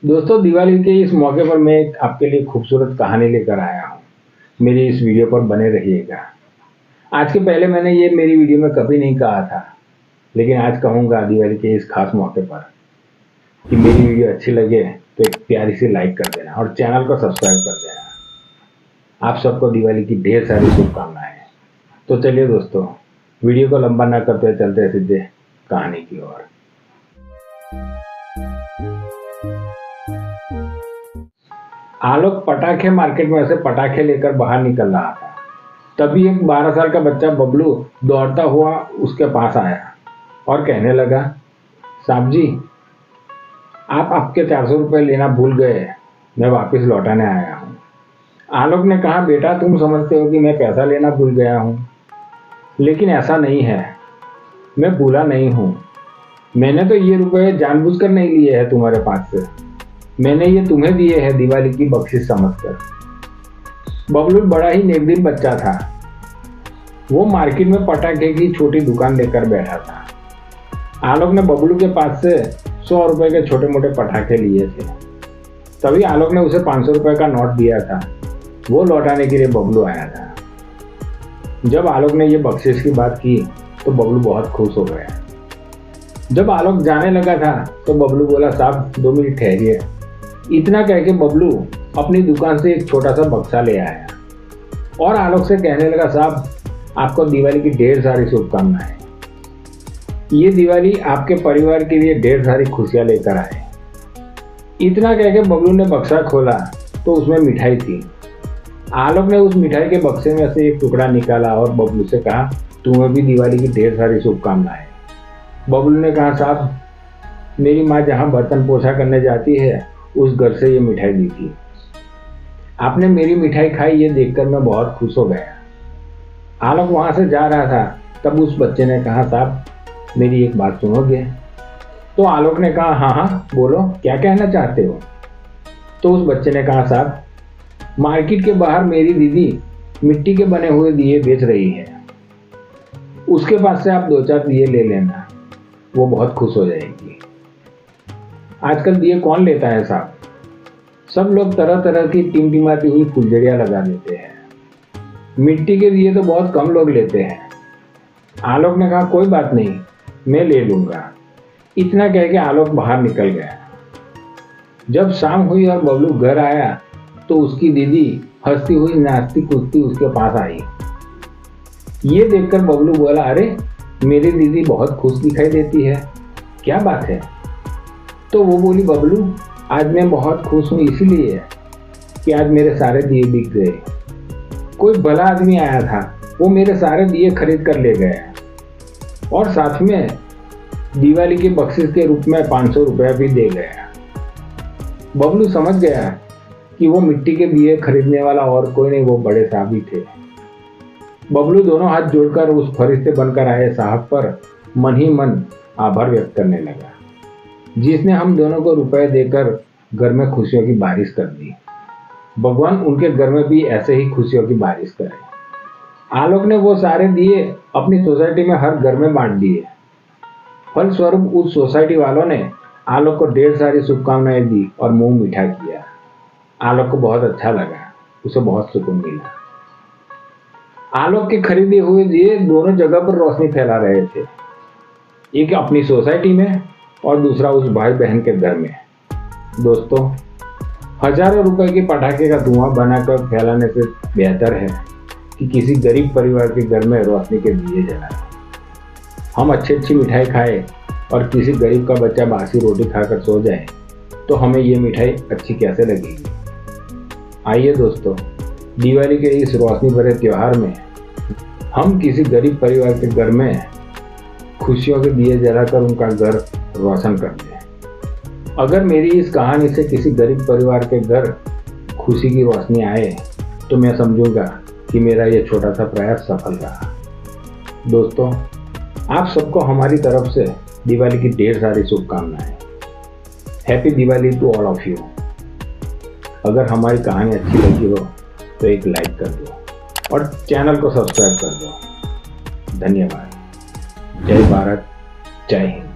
दोस्तों, दिवाली के इस मौके पर मैं एक आपके लिए खूबसूरत कहानी लेकर आया हूँ। मेरी इस वीडियो पर बने रहिएगा। आज के पहले मैंने ये मेरी वीडियो में कभी नहीं कहा था, लेकिन आज कहूँगा दिवाली के इस खास मौके पर कि मेरी वीडियो अच्छी लगे तो एक प्यारी सी लाइक कर देना और चैनल को सब्सक्राइब कर देना। आप सबको दिवाली की ढेर सारी शुभकामनाएं। तो चलिए दोस्तों, वीडियो को लंबा ना करते चलते सीधे कहानी की ओर। आलोक पटाखे मार्केट में से पटाखे लेकर बाहर निकल रहा था। तभी एक 12 साल का बच्चा बबलू दौड़ता हुआ उसके पास आया और कहने लगा, साहब जी, आप आपके 400 रुपये लेना भूल गए, मैं वापस लौटाने आया हूँ। आलोक ने कहा, बेटा तुम समझते हो कि मैं पैसा लेना भूल गया हूँ, लेकिन ऐसा नहीं है, मैं भूला नहीं हूँ। मैंने तो ये रुपये जानबूझकर नहीं लिए हैं तुम्हारे पास से, मैंने ये तुम्हें दिए हैं दिवाली की बख्शिश समझकर। बबलू बड़ा ही नेकदिल बच्चा था। वो मार्केट में पटाखे की छोटी दुकान लेकर बैठा था। आलोक ने बबलू के पास से 100 रुपए के छोटे मोटे पटाखे लिए थे। तभी आलोक ने उसे 500 रुपए का नोट दिया था। वो लौटाने के लिए बबलू आया था। जब आलोक ने ये बख्शिश की बात की तो बबलू बहुत खुश हो गया। जब आलोक जाने लगा था तो बबलू बोला, साहब 2 मिनट ठहरिए। इतना कह के बबलू अपनी दुकान से एक छोटा सा बक्सा ले आया और आलोक से कहने लगा, साहब आपको दिवाली की ढेर सारी शुभकामनाएं। ये दिवाली आपके परिवार के लिए ढेर सारी खुशियां लेकर आए। इतना कह के बबलू ने बक्सा खोला तो उसमें मिठाई थी। आलोक ने उस मिठाई के बक्से में से एक टुकड़ा निकाला और बबलू से कहा, तुम्हें भी दिवाली की ढेर सारी शुभकामनाएं। बबलू ने कहा, साहब मेरी माँ जहाँ बर्तन पोछा करने जाती है उस घर से ये मिठाई दी थी। आपने मेरी मिठाई खाई ये देखकर मैं बहुत खुश हो गया। आलोक वहाँ से जा रहा था तब उस बच्चे ने कहा, साहब मेरी एक बात सुनोगे? तो आलोक ने कहा, हाँ हाँ बोलो, क्या कहना चाहते हो? तो उस बच्चे ने कहा, साहब मार्केट के बाहर मेरी दीदी मिट्टी के बने हुए दिए बेच रही है, उसके पास से आप 2-4 दिए ले लेना, वो बहुत खुश हो जाएगी। आजकल दिए कौन लेता है साहब, सब लोग तरह तरह की टिमटिमाती हुई फुलझड़ियाँ लगा देते हैं, मिट्टी के दिए तो बहुत कम लोग लेते हैं। आलोक ने कहा, कोई बात नहीं, मैं ले लूँगा। इतना कह के आलोक बाहर निकल गया। जब शाम हुई और बबलू घर आया तो उसकी दीदी हंसती हुई नाचती कूदती उसके पास आई। ये देखकर बबलू बोला, अरे मेरी दीदी बहुत खुश दिखाई देती है, क्या बात है? तो वो बोली, बबलू आज मैं बहुत खुश हूँ इसलिए कि आज मेरे सारे दिए बिक गए। कोई भला आदमी आया था, वो मेरे सारे दिए खरीद कर ले गया और साथ में दिवाली के बख्शिश के रूप में 500 रुपया भी दे गया। बबलू समझ गया कि वो मिट्टी के दिए खरीदने वाला और कोई नहीं, वो बड़े साहब ही थे। बबलू दोनों हाथ जोड़कर उस फरिश्ते बनकर आए साहब पर मन ही मन आभार व्यक्त करने लगा, जिसने हम दोनों को रुपए देकर घर में खुशियों की बारिश कर दी। भगवान उनके घर में भी ऐसे ही खुशियों की बारिश करे। आलोक ने वो सारे दिए अपनी सोसाइटी में हर घर में बांट दिए। फलस्वरूप उस सोसाइटी वालों ने आलोक को ढेर सारी शुभकामनाएं दी और मुंह मीठा किया। आलोक को बहुत अच्छा लगा, उसे बहुत सुकून मिला। आलोक के खरीदे हुए दिए दोनों जगह पर रोशनी फैला रहे थे, एक अपनी सोसाइटी में और दूसरा उस भाई बहन के घर में। दोस्तों, हजारों रुपए के पटाखे का धुआं बनाकर फैलाने से बेहतर है कि किसी गरीब परिवार के घर में रोशनी के दिए जलाएं। हम अच्छी मिठाई खाए और किसी गरीब का बच्चा बासी रोटी खाकर सो जाए तो हमें ये मिठाई अच्छी कैसे लगेगी? आइए दोस्तों, दिवाली के इस रोशनी भरे त्योहार में हम किसी गरीब परिवार के घर में खुशियों के दिए जलाकर उनका घर रोशन कर दें। अगर मेरी इस कहानी से किसी गरीब परिवार के घर खुशी की रोशनी आए तो मैं समझूंगा कि मेरा ये छोटा सा प्रयास सफल रहा। दोस्तों, आप सबको हमारी तरफ से दिवाली की ढेर सारी शुभकामनाएं। Happy Diwali to all of you. अगर हमारी कहानी अच्छी लगी हो तो एक लाइक कर दो और चैनल को सब्सक्राइब कर दो। धन्यवाद। जय भारत, जय हिंद।